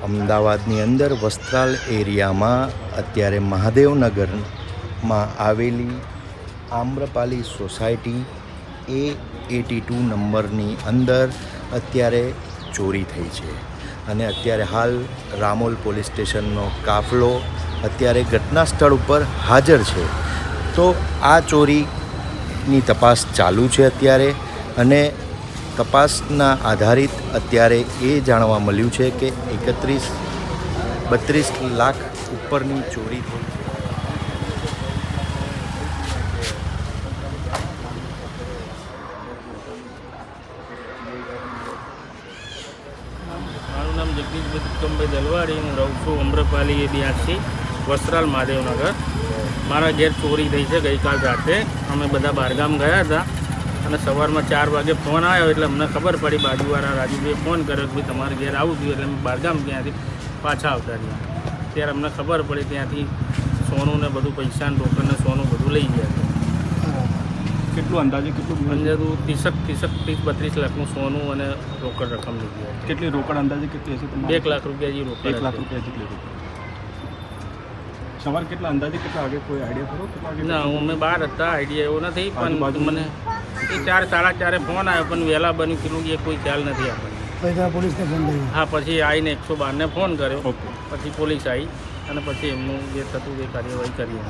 અમદાવાદની અંદર વસ્ત્રાલ એરિયામાં અત્યારે મહાદેવનગરમાં આવેલી આમ્રપાલી સોસાયટી A82 નંબરની અંદર અત્યારે ચોરી થઈ છે અને અત્યારે હાલ રામોલ પોલીસ સ્ટેશનનો કાફલો અત્યારે ઘટના સ્થળ ઉપર હાજર છે। તો આ ચોરીની તપાસ ચાલુ છે અત્યારે અને તપાસના આધારિત અત્યારે એ જાણવા મળ્યું છે કે 32 લાખ ઉપરની ચોરી થઈ છે। મારું નામ જગદીશભાઈ ઉત્તમભાઈ દલવાડી, હું રહું છું આમ્રપાલી A82 વસ્ત્રાલ મહાદેવનગર। મારા ઘેર ચોરી થઈ છે ગઈકાલ રાતે। અમે બધા બહારગામ ગયા હતા અને સવારમાં 4 વાગે ફોન આવ્યો એટલે અમને ખબર પડી, બાજુવાળા રાજુભાઈએ ફોન કર્યો કે ભાઈ તમારે ઘેર આવું જોઈએ, એટલે અમે બહારગામ ત્યાંથી પાછા આવતા રહ્યા। ત્યારે અમને ખબર પડી ત્યાંથી સોનું ને બધું, પૈસા ને રોકડ ને સોનું બધું લઈ ગયા છે। કેટલું અંદાજે કેટલું 30-32 લાખનું સોનું અને રોકડ રકમ લઈ ગયા છે। કેટલી રોકડ અંદાજે કેટલી હશે? 2 લાખ રૂપિયા જેવી રોકડ 1 લાખ રૂપિયા જેટલી રોકડ। સવારે કેટલા અંદાજે કેટલા વાગે કોઈ આઈડિયા ખરો કેટલા વાગે? ના, અમે બહાર હતા, આઈડિયા એવો નથી, પણ મને 4-4:30 ફોન આવ્યો, પણ વહેલા બન્યું કેટલું એ કોઈ ખ્યાલ નથી આપણને। પોલીસને ફોન કર્યો? હા, પછી આવીને 112 ને ફોન કર્યો, ઓકે, પછી પોલીસ આવી અને પછી એમનું જે થતું એ કાર્યવાહી કરી।